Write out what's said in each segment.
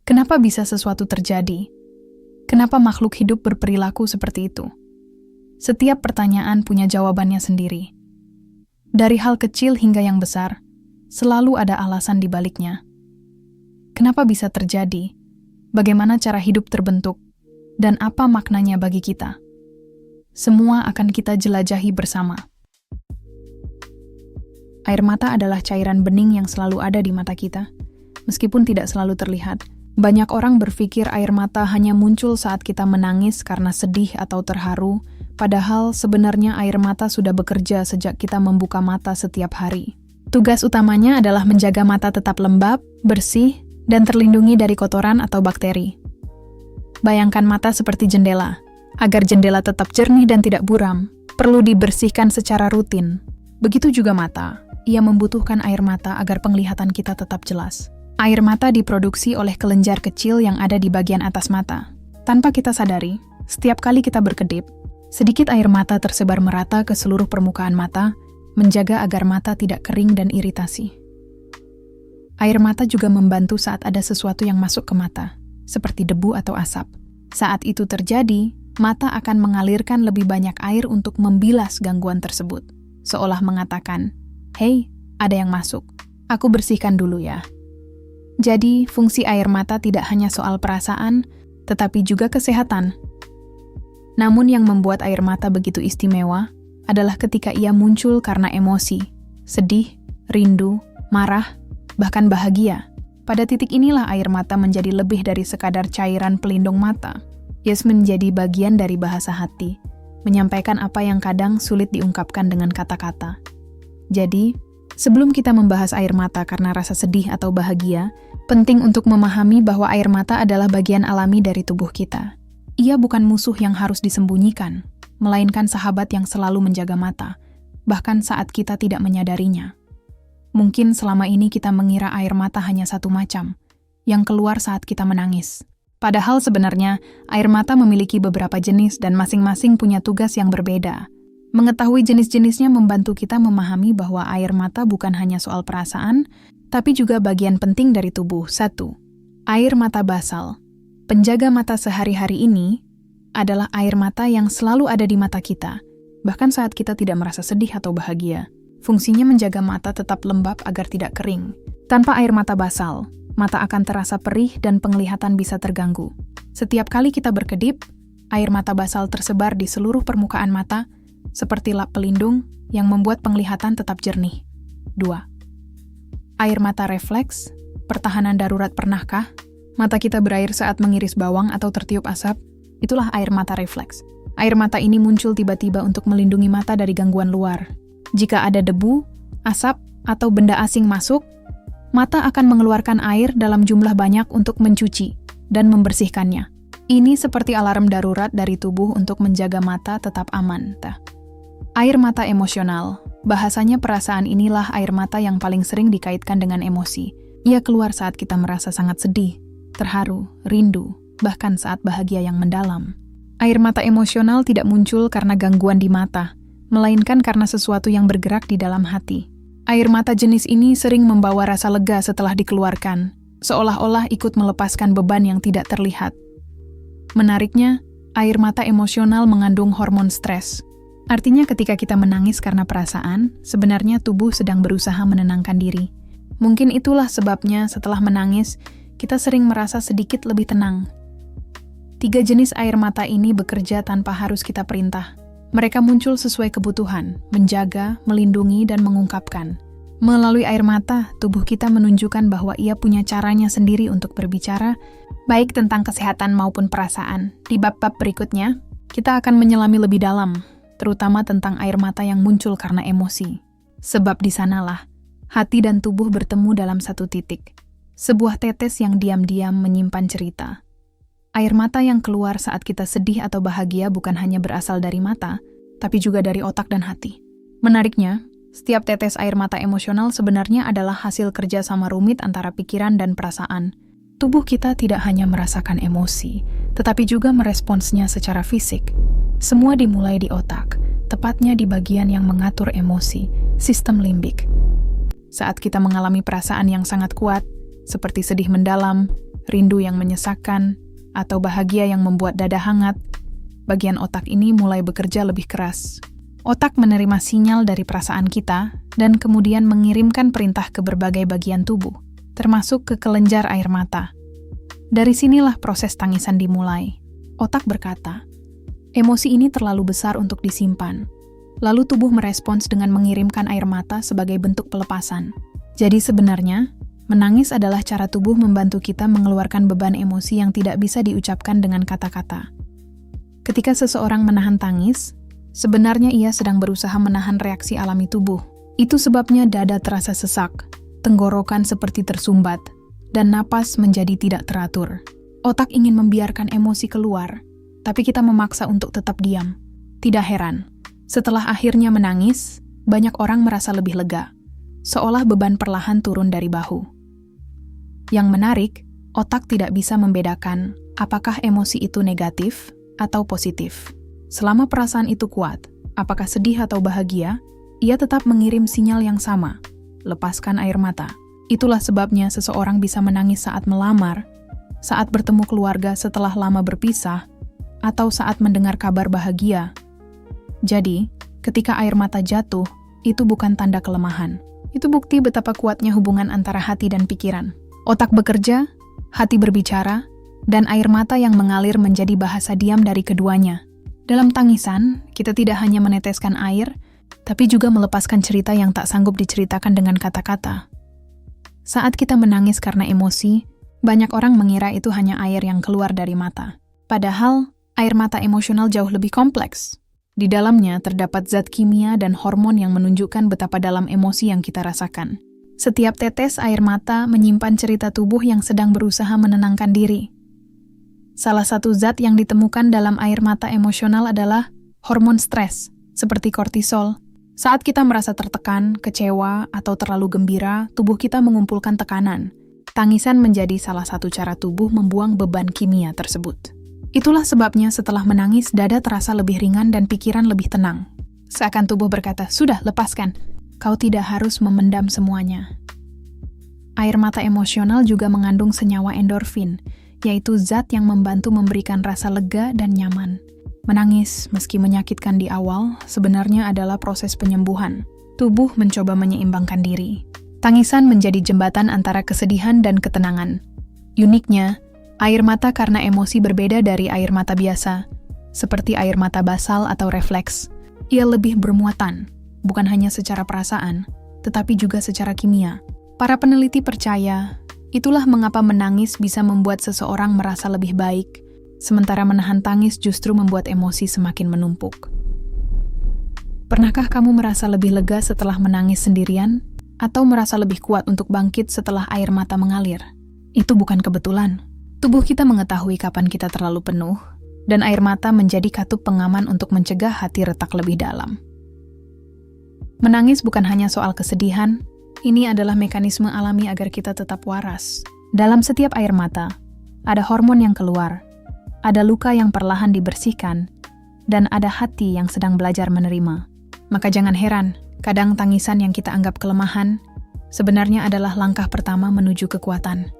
Kenapa bisa sesuatu terjadi? Kenapa makhluk hidup berperilaku seperti itu? Setiap pertanyaan punya jawabannya sendiri. Dari hal kecil hingga yang besar, selalu ada alasan di baliknya. Kenapa bisa terjadi? Bagaimana cara hidup terbentuk? Dan apa maknanya bagi kita? Semua akan kita jelajahi bersama. Air mata adalah cairan bening yang selalu ada di mata kita, meskipun tidak selalu terlihat. Banyak orang berpikir air mata hanya muncul saat kita menangis karena sedih atau terharu, padahal sebenarnya air mata sudah bekerja sejak kita membuka mata setiap hari. Tugas utamanya adalah menjaga mata tetap lembab, bersih, dan terlindungi dari kotoran atau bakteri. Bayangkan mata seperti jendela. Agar jendela tetap jernih dan tidak buram, perlu dibersihkan secara rutin. Begitu juga mata. Ia membutuhkan air mata agar penglihatan kita tetap jelas. Air mata diproduksi oleh kelenjar kecil yang ada di bagian atas mata. Tanpa kita sadari, setiap kali kita berkedip, sedikit air mata tersebar merata ke seluruh permukaan mata, menjaga agar mata tidak kering dan iritasi. Air mata juga membantu saat ada sesuatu yang masuk ke mata, seperti debu atau asap. Saat itu terjadi, mata akan mengalirkan lebih banyak air untuk membilas gangguan tersebut, seolah mengatakan, "Hei, ada yang masuk. Aku bersihkan dulu ya." Jadi, fungsi air mata tidak hanya soal perasaan, tetapi juga kesehatan. Namun yang membuat air mata begitu istimewa adalah ketika ia muncul karena emosi, sedih, rindu, marah, bahkan bahagia. Pada titik inilah air mata menjadi lebih dari sekadar cairan pelindung mata. Ia menjadi bagian dari bahasa hati, menyampaikan apa yang kadang sulit diungkapkan dengan kata-kata. Jadi, sebelum kita membahas air mata karena rasa sedih atau bahagia, penting untuk memahami bahwa air mata adalah bagian alami dari tubuh kita. Ia bukan musuh yang harus disembunyikan, melainkan sahabat yang selalu menjaga mata, bahkan saat kita tidak menyadarinya. Mungkin selama ini kita mengira air mata hanya satu macam, yang keluar saat kita menangis. Padahal sebenarnya, air mata memiliki beberapa jenis dan masing-masing punya tugas yang berbeda. Mengetahui jenis-jenisnya membantu kita memahami bahwa air mata bukan hanya soal perasaan, tapi juga bagian penting dari tubuh. 1. Air mata basal. Penjaga mata sehari-hari ini adalah air mata yang selalu ada di mata kita, bahkan saat kita tidak merasa sedih atau bahagia. Fungsinya menjaga mata tetap lembab agar tidak kering. Tanpa air mata basal, mata akan terasa perih dan penglihatan bisa terganggu. Setiap kali kita berkedip, air mata basal tersebar di seluruh permukaan mata, seperti lap pelindung yang membuat penglihatan tetap jernih. 2. Air mata refleks, pertahanan darurat. Pernahkah mata kita berair saat mengiris bawang atau tertiup asap? Itulah air mata refleks. Air mata ini muncul tiba-tiba untuk melindungi mata dari gangguan luar. Jika ada debu, asap, atau benda asing masuk, mata akan mengeluarkan air dalam jumlah banyak untuk mencuci dan membersihkannya. Ini seperti alarm darurat dari tubuh untuk menjaga mata tetap aman. Air mata emosional. Bahasanya perasaan inilah air mata yang paling sering dikaitkan dengan emosi. Ia keluar saat kita merasa sangat sedih, terharu, rindu, bahkan saat bahagia yang mendalam. Air mata emosional tidak muncul karena gangguan di mata, melainkan karena sesuatu yang bergerak di dalam hati. Air mata jenis ini sering membawa rasa lega setelah dikeluarkan, seolah-olah ikut melepaskan beban yang tidak terlihat. Menariknya, air mata emosional mengandung hormon stres. Artinya ketika kita menangis karena perasaan, sebenarnya tubuh sedang berusaha menenangkan diri. Mungkin itulah sebabnya setelah menangis, kita sering merasa sedikit lebih tenang. 3 jenis air mata ini bekerja tanpa harus kita perintah. Mereka muncul sesuai kebutuhan, menjaga, melindungi, dan mengungkapkan. Melalui air mata, tubuh kita menunjukkan bahwa ia punya caranya sendiri untuk berbicara, baik tentang kesehatan maupun perasaan. Di bab-bab berikutnya, kita akan menyelami lebih dalam, terutama tentang air mata yang muncul karena emosi. Sebab di sanalah, hati dan tubuh bertemu dalam satu titik. Sebuah tetes yang diam-diam menyimpan cerita. Air mata yang keluar saat kita sedih atau bahagia bukan hanya berasal dari mata, tapi juga dari otak dan hati. Menariknya, setiap tetes air mata emosional sebenarnya adalah hasil kerja sama rumit antara pikiran dan perasaan. Tubuh kita tidak hanya merasakan emosi, tetapi juga meresponsnya secara fisik. Semua dimulai di otak, tepatnya di bagian yang mengatur emosi, sistem limbik. Saat kita mengalami perasaan yang sangat kuat, seperti sedih mendalam, rindu yang menyesakkan, atau bahagia yang membuat dada hangat, bagian otak ini mulai bekerja lebih keras. Otak menerima sinyal dari perasaan kita dan kemudian mengirimkan perintah ke berbagai bagian tubuh, termasuk ke kelenjar air mata. Dari sinilah proses tangisan dimulai. Otak berkata, emosi ini terlalu besar untuk disimpan. Lalu tubuh merespons dengan mengirimkan air mata sebagai bentuk pelepasan. Jadi sebenarnya, menangis adalah cara tubuh membantu kita mengeluarkan beban emosi yang tidak bisa diucapkan dengan kata-kata. Ketika seseorang menahan tangis, sebenarnya ia sedang berusaha menahan reaksi alami tubuh. Itu sebabnya dada terasa sesak, tenggorokan seperti tersumbat, dan napas menjadi tidak teratur. Otak ingin membiarkan emosi keluar, tapi kita memaksa untuk tetap diam. Tidak heran, setelah akhirnya menangis, banyak orang merasa lebih lega, seolah beban perlahan turun dari bahu. Yang menarik, otak tidak bisa membedakan apakah emosi itu negatif atau positif. Selama perasaan itu kuat, apakah sedih atau bahagia, ia tetap mengirim sinyal yang sama, lepaskan air mata. Itulah sebabnya seseorang bisa menangis saat melamar, saat bertemu keluarga setelah lama berpisah, atau saat mendengar kabar bahagia. Jadi, ketika air mata jatuh, itu bukan tanda kelemahan. Itu bukti betapa kuatnya hubungan antara hati dan pikiran. Otak bekerja, hati berbicara, dan air mata yang mengalir menjadi bahasa diam dari keduanya. Dalam tangisan, kita tidak hanya meneteskan air, tapi juga melepaskan cerita yang tak sanggup diceritakan dengan kata-kata. Saat kita menangis karena emosi, banyak orang mengira itu hanya air yang keluar dari mata. Padahal, air mata emosional jauh lebih kompleks. Di dalamnya terdapat zat kimia dan hormon yang menunjukkan betapa dalam emosi yang kita rasakan. Setiap tetes air mata menyimpan cerita tubuh yang sedang berusaha menenangkan diri. Salah satu zat yang ditemukan dalam air mata emosional adalah hormon stres, seperti kortisol. Saat kita merasa tertekan, kecewa, atau terlalu gembira, tubuh kita mengumpulkan tekanan. Tangisan menjadi salah satu cara tubuh membuang beban kimia tersebut. Itulah sebabnya setelah menangis, dada terasa lebih ringan dan pikiran lebih tenang. Seakan tubuh berkata, sudah, lepaskan. Kau tidak harus memendam semuanya. Air mata emosional juga mengandung senyawa endorfin, yaitu zat yang membantu memberikan rasa lega dan nyaman. Menangis, meski menyakitkan di awal, sebenarnya adalah proses penyembuhan. Tubuh mencoba menyeimbangkan diri. Tangisan menjadi jembatan antara kesedihan dan ketenangan. Uniknya, air mata karena emosi berbeda dari air mata biasa, seperti air mata basal atau refleks. Ia lebih bermuatan, bukan hanya secara perasaan, tetapi juga secara kimia. Para peneliti percaya, itulah mengapa menangis bisa membuat seseorang merasa lebih baik, sementara menahan tangis justru membuat emosi semakin menumpuk. Pernahkah kamu merasa lebih lega setelah menangis sendirian, atau merasa lebih kuat untuk bangkit setelah air mata mengalir? Itu bukan kebetulan. Tubuh kita mengetahui kapan kita terlalu penuh, dan air mata menjadi katup pengaman untuk mencegah hati retak lebih dalam. Menangis bukan hanya soal kesedihan, ini adalah mekanisme alami agar kita tetap waras. Dalam setiap air mata, ada hormon yang keluar, ada luka yang perlahan dibersihkan, dan ada hati yang sedang belajar menerima. Maka jangan heran, kadang tangisan yang kita anggap kelemahan, sebenarnya adalah langkah pertama menuju kekuatan.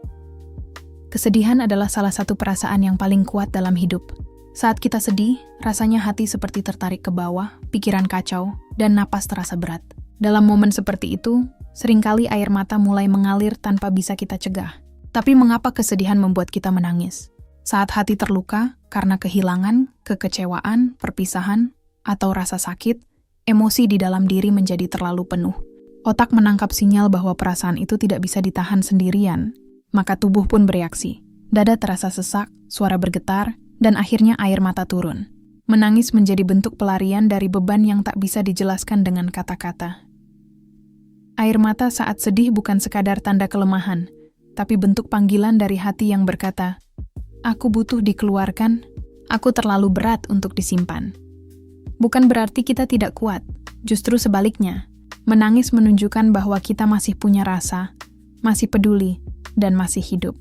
Kesedihan adalah salah satu perasaan yang paling kuat dalam hidup. Saat kita sedih, rasanya hati seperti tertarik ke bawah, pikiran kacau, dan napas terasa berat. Dalam momen seperti itu, seringkali air mata mulai mengalir tanpa bisa kita cegah. Tapi mengapa kesedihan membuat kita menangis? Saat hati terluka, karena kehilangan, kekecewaan, perpisahan, atau rasa sakit, emosi di dalam diri menjadi terlalu penuh. Otak menangkap sinyal bahwa perasaan itu tidak bisa ditahan sendirian, maka tubuh pun bereaksi. Dada terasa sesak, suara bergetar, dan akhirnya air mata turun. Menangis menjadi bentuk pelarian dari beban yang tak bisa dijelaskan dengan kata-kata. Air mata saat sedih bukan sekadar tanda kelemahan, tapi bentuk panggilan dari hati yang berkata, "Aku butuh dikeluarkan, aku terlalu berat untuk disimpan." Bukan berarti kita tidak kuat, justru sebaliknya. Menangis menunjukkan bahwa kita masih punya rasa, masih peduli, dan masih hidup.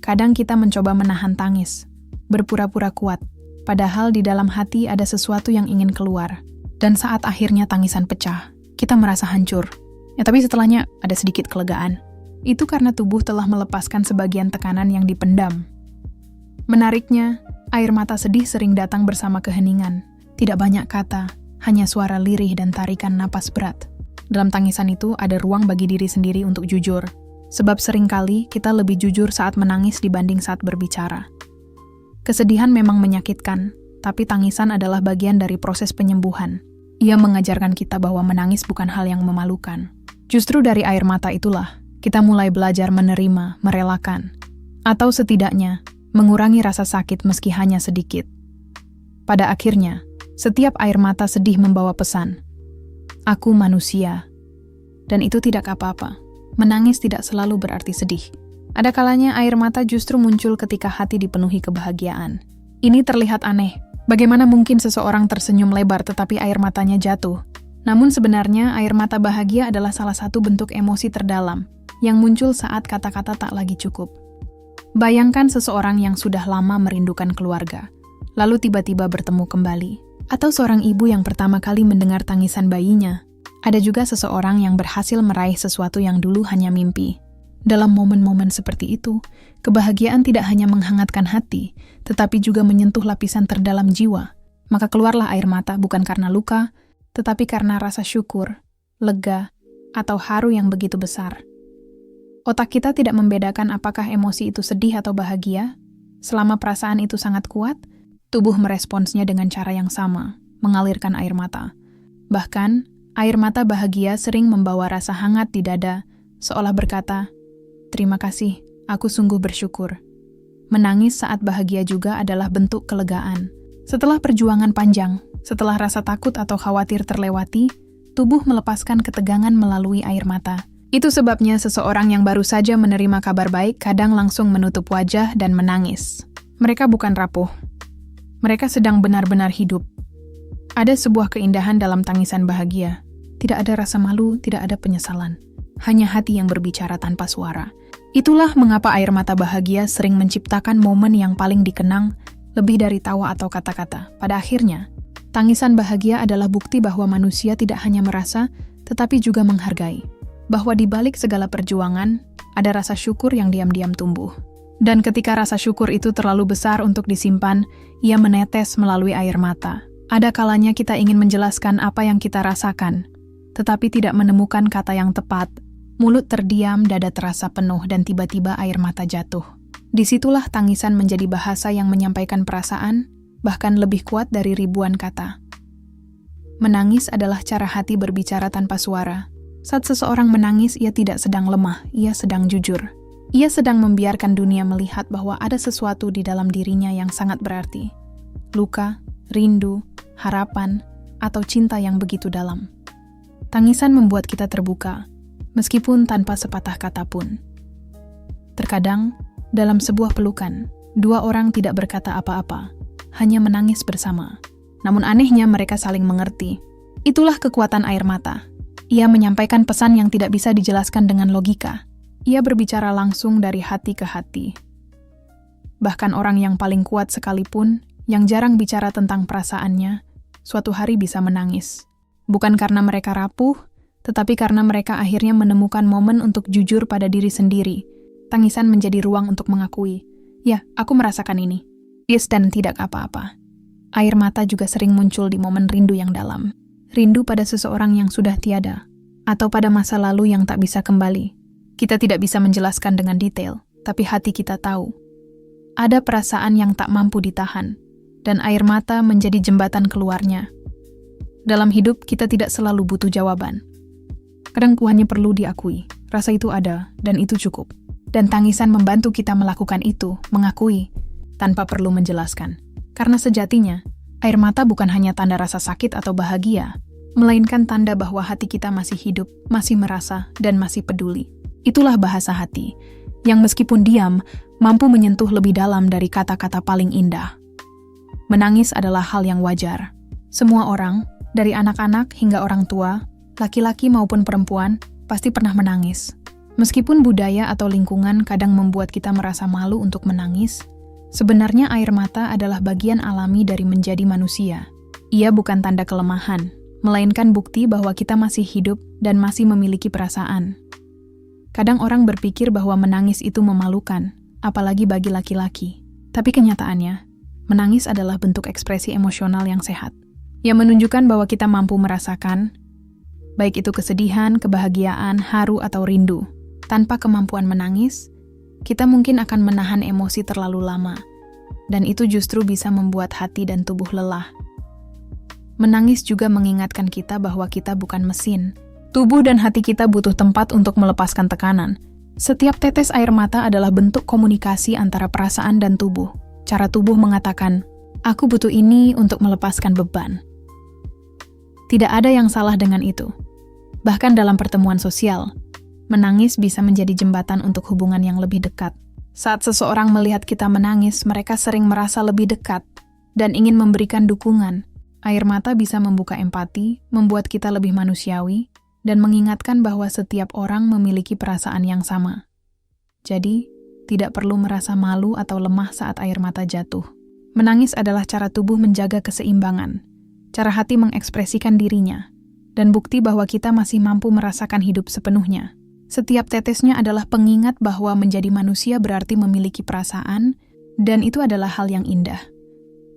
Kadang kita mencoba menahan tangis, berpura-pura kuat, padahal di dalam hati ada sesuatu yang ingin keluar. Dan saat akhirnya tangisan pecah, kita merasa hancur. Tapi setelahnya ada sedikit kelegaan. Itu karena tubuh telah melepaskan sebagian tekanan yang dipendam. Menariknya, air mata sedih sering datang bersama keheningan. Tidak banyak kata, hanya suara lirih dan tarikan napas berat. Dalam tangisan itu ada ruang bagi diri sendiri untuk jujur. Sebab seringkali kita lebih jujur saat menangis dibanding saat berbicara. Kesedihan memang menyakitkan, tapi tangisan adalah bagian dari proses penyembuhan. Ia mengajarkan kita bahwa menangis bukan hal yang memalukan. Justru dari air mata itulah, kita mulai belajar menerima, merelakan. Atau setidaknya, mengurangi rasa sakit meski hanya sedikit. Pada akhirnya, setiap air mata sedih membawa pesan. Aku manusia. Dan itu tidak apa-apa. Menangis tidak selalu berarti sedih. Ada kalanya air mata justru muncul ketika hati dipenuhi kebahagiaan. Ini terlihat aneh. Bagaimana mungkin seseorang tersenyum lebar tetapi air matanya jatuh? Namun sebenarnya air mata bahagia adalah salah satu bentuk emosi terdalam yang muncul saat kata-kata tak lagi cukup. Bayangkan seseorang yang sudah lama merindukan keluarga, lalu tiba-tiba bertemu kembali. Atau seorang ibu yang pertama kali mendengar tangisan bayinya. Ada juga seseorang yang berhasil meraih sesuatu yang dulu hanya mimpi. Dalam momen-momen seperti itu, kebahagiaan tidak hanya menghangatkan hati, tetapi juga menyentuh lapisan terdalam jiwa. Maka keluarlah air mata bukan karena luka, tetapi karena rasa syukur, lega, atau haru yang begitu besar. Otak kita tidak membedakan apakah emosi itu sedih atau bahagia. Selama perasaan itu sangat kuat, tubuh meresponsnya dengan cara yang sama, mengalirkan air mata. Bahkan, air mata bahagia sering membawa rasa hangat di dada, seolah berkata, "Terima kasih, aku sungguh bersyukur." Menangis saat bahagia juga adalah bentuk kelegaan. Setelah perjuangan panjang, setelah rasa takut atau khawatir terlewati, tubuh melepaskan ketegangan melalui air mata. Itu sebabnya seseorang yang baru saja menerima kabar baik kadang langsung menutup wajah dan menangis. Mereka bukan rapuh. Mereka sedang benar-benar hidup. Ada sebuah keindahan dalam tangisan bahagia. Tidak ada rasa malu, tidak ada penyesalan. Hanya hati yang berbicara tanpa suara. Itulah mengapa air mata bahagia sering menciptakan momen yang paling dikenang, lebih dari tawa atau kata-kata. Pada akhirnya, tangisan bahagia adalah bukti bahwa manusia tidak hanya merasa, tetapi juga menghargai. Bahwa di balik segala perjuangan, ada rasa syukur yang diam-diam tumbuh. Dan ketika rasa syukur itu terlalu besar untuk disimpan, ia menetes melalui air mata. Ada kalanya kita ingin menjelaskan apa yang kita rasakan, tetapi tidak menemukan kata yang tepat. Mulut terdiam, dada terasa penuh, dan tiba-tiba air mata jatuh. Disitulah tangisan menjadi bahasa yang menyampaikan perasaan, bahkan lebih kuat dari ribuan kata. Menangis adalah cara hati berbicara tanpa suara. Saat seseorang menangis, ia tidak sedang lemah, ia sedang jujur. Ia sedang membiarkan dunia melihat bahwa ada sesuatu di dalam dirinya yang sangat berarti. Luka, rindu, harapan, atau cinta yang begitu dalam. Tangisan membuat kita terbuka, meskipun tanpa sepatah kata pun. Terkadang, dalam sebuah pelukan, dua orang tidak berkata apa-apa, hanya menangis bersama. Namun anehnya mereka saling mengerti. Itulah kekuatan air mata. Ia menyampaikan pesan yang tidak bisa dijelaskan dengan logika. Ia berbicara langsung dari hati ke hati. Bahkan orang yang paling kuat sekalipun, yang jarang bicara tentang perasaannya, suatu hari bisa menangis. Bukan karena mereka rapuh, tetapi karena mereka akhirnya menemukan momen untuk jujur pada diri sendiri. Tangisan menjadi ruang untuk mengakui, "Ya, aku merasakan ini." Yes, dan tidak apa-apa. Air mata juga sering muncul di momen rindu yang dalam. Rindu pada seseorang yang sudah tiada, atau pada masa lalu yang tak bisa kembali. Kita tidak bisa menjelaskan dengan detail, tapi hati kita tahu. Ada perasaan yang tak mampu ditahan, dan air mata menjadi jembatan keluarnya. Dalam hidup, kita tidak selalu butuh jawaban. Kadang hanya perlu diakui, rasa itu ada, dan itu cukup. Dan tangisan membantu kita melakukan itu, mengakui, tanpa perlu menjelaskan. Karena sejatinya, air mata bukan hanya tanda rasa sakit atau bahagia, melainkan tanda bahwa hati kita masih hidup, masih merasa, dan masih peduli. Itulah bahasa hati, yang meskipun diam, mampu menyentuh lebih dalam dari kata-kata paling indah. Menangis adalah hal yang wajar. Semua orang, dari anak-anak hingga orang tua, laki-laki maupun perempuan, pasti pernah menangis. Meskipun budaya atau lingkungan kadang membuat kita merasa malu untuk menangis, sebenarnya air mata adalah bagian alami dari menjadi manusia. Ia bukan tanda kelemahan, melainkan bukti bahwa kita masih hidup dan masih memiliki perasaan. Kadang orang berpikir bahwa menangis itu memalukan, apalagi bagi laki-laki. Tapi kenyataannya, menangis adalah bentuk ekspresi emosional yang sehat, yang menunjukkan bahwa kita mampu merasakan, baik itu kesedihan, kebahagiaan, haru, atau rindu. Tanpa kemampuan menangis, kita mungkin akan menahan emosi terlalu lama, dan itu justru bisa membuat hati dan tubuh lelah. Menangis juga mengingatkan kita bahwa kita bukan mesin. Tubuh dan hati kita butuh tempat untuk melepaskan tekanan. Setiap tetes air mata adalah bentuk komunikasi antara perasaan dan tubuh. Cara tubuh mengatakan, "Aku butuh ini untuk melepaskan beban." Tidak ada yang salah dengan itu. Bahkan dalam pertemuan sosial, menangis bisa menjadi jembatan untuk hubungan yang lebih dekat. Saat seseorang melihat kita menangis, mereka sering merasa lebih dekat dan ingin memberikan dukungan. Air mata bisa membuka empati, membuat kita lebih manusiawi, dan mengingatkan bahwa setiap orang memiliki perasaan yang sama. Jadi, tidak perlu merasa malu atau lemah saat air mata jatuh. Menangis adalah cara tubuh menjaga keseimbangan, cara hati mengekspresikan dirinya, dan bukti bahwa kita masih mampu merasakan hidup sepenuhnya. Setiap tetesnya adalah pengingat bahwa menjadi manusia berarti memiliki perasaan, dan itu adalah hal yang indah.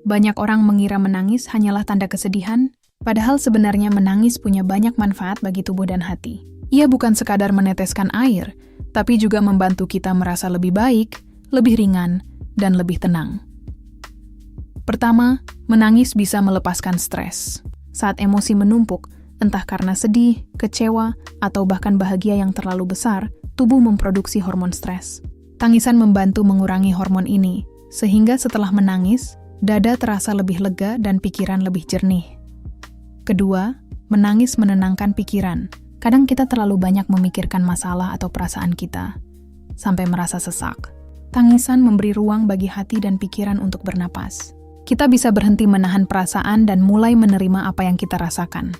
Banyak orang mengira menangis hanyalah tanda kesedihan, padahal sebenarnya menangis punya banyak manfaat bagi tubuh dan hati. Ia bukan sekadar meneteskan air, tapi juga membantu kita merasa lebih baik, lebih ringan, dan lebih tenang. Pertama, menangis bisa melepaskan stres. Saat emosi menumpuk, entah karena sedih, kecewa, atau bahkan bahagia yang terlalu besar, tubuh memproduksi hormon stres. Tangisan membantu mengurangi hormon ini, sehingga setelah menangis, dada terasa lebih lega dan pikiran lebih jernih. Kedua, menangis menenangkan pikiran. Kadang kita terlalu banyak memikirkan masalah atau perasaan kita, sampai merasa sesak. Tangisan memberi ruang bagi hati dan pikiran untuk bernapas. Kita bisa berhenti menahan perasaan dan mulai menerima apa yang kita rasakan.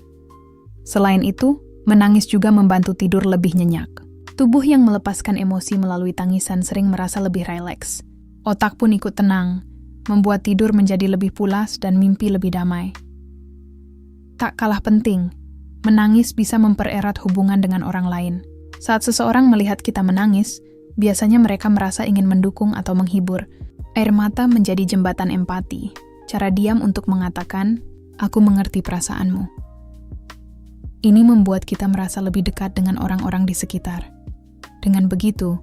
Selain itu, menangis juga membantu tidur lebih nyenyak. Tubuh yang melepaskan emosi melalui tangisan sering merasa lebih rileks. Otak pun ikut tenang, membuat tidur menjadi lebih pulas dan mimpi lebih damai. Tak kalah penting, menangis bisa mempererat hubungan dengan orang lain. Saat seseorang melihat kita menangis, biasanya mereka merasa ingin mendukung atau menghibur. Air mata menjadi jembatan empati, cara diam untuk mengatakan, "Aku mengerti perasaanmu." Ini membuat kita merasa lebih dekat dengan orang-orang di sekitar. Dengan begitu,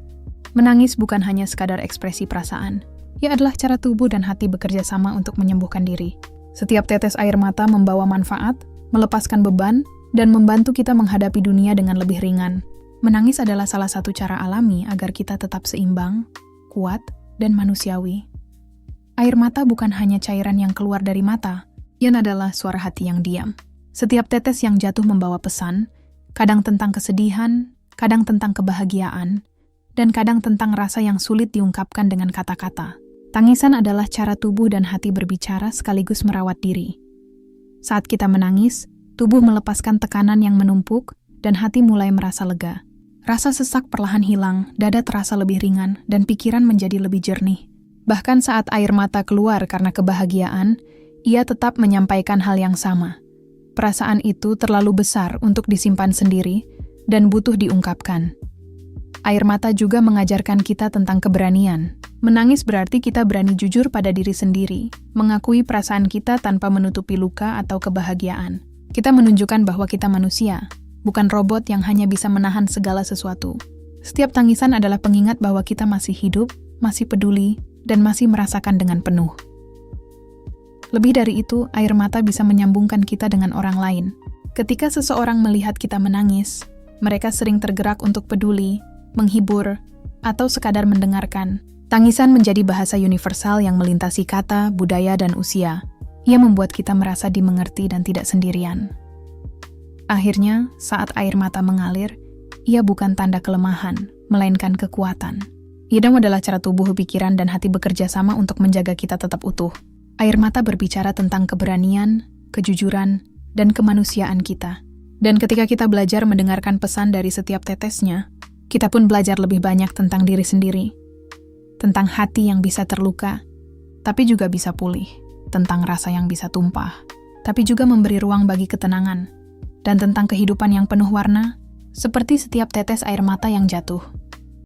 menangis bukan hanya sekadar ekspresi perasaan. Ia adalah cara tubuh dan hati bekerja sama untuk menyembuhkan diri. Setiap tetes air mata membawa manfaat, melepaskan beban, dan membantu kita menghadapi dunia dengan lebih ringan. Menangis adalah salah satu cara alami agar kita tetap seimbang, kuat, dan manusiawi. Air mata bukan hanya cairan yang keluar dari mata, ia adalah suara hati yang diam. Setiap tetes yang jatuh membawa pesan, kadang tentang kesedihan, kadang tentang kebahagiaan, dan kadang tentang rasa yang sulit diungkapkan dengan kata-kata. Tangisan adalah cara tubuh dan hati berbicara sekaligus merawat diri. Saat kita menangis, tubuh melepaskan tekanan yang menumpuk, dan hati mulai merasa lega. Rasa sesak perlahan hilang, dada terasa lebih ringan, dan pikiran menjadi lebih jernih. Bahkan saat air mata keluar karena kebahagiaan, ia tetap menyampaikan hal yang sama. Perasaan itu terlalu besar untuk disimpan sendiri, dan butuh diungkapkan. Air mata juga mengajarkan kita tentang keberanian. Menangis berarti kita berani jujur pada diri sendiri, mengakui perasaan kita tanpa menutupi luka atau kebahagiaan. Kita menunjukkan bahwa kita manusia, bukan robot yang hanya bisa menahan segala sesuatu. Setiap tangisan adalah pengingat bahwa kita masih hidup, masih peduli, dan masih merasakan dengan penuh. Lebih dari itu, air mata bisa menyambungkan kita dengan orang lain. Ketika seseorang melihat kita menangis, mereka sering tergerak untuk peduli, menghibur, atau sekadar mendengarkan. Tangisan menjadi bahasa universal yang melintasi kata, budaya, dan usia. Ia membuat kita merasa dimengerti dan tidak sendirian. Akhirnya, saat air mata mengalir, ia bukan tanda kelemahan, melainkan kekuatan. Idam adalah cara tubuh, pikiran, dan hati bekerja sama untuk menjaga kita tetap utuh. Air mata berbicara tentang keberanian, kejujuran, dan kemanusiaan kita. Dan ketika kita belajar mendengarkan pesan dari setiap tetesnya, kita pun belajar lebih banyak tentang diri sendiri. Tentang hati yang bisa terluka, tapi juga bisa pulih. Tentang rasa yang bisa tumpah, tapi juga memberi ruang bagi ketenangan. Dan tentang kehidupan yang penuh warna, seperti setiap tetes air mata yang jatuh.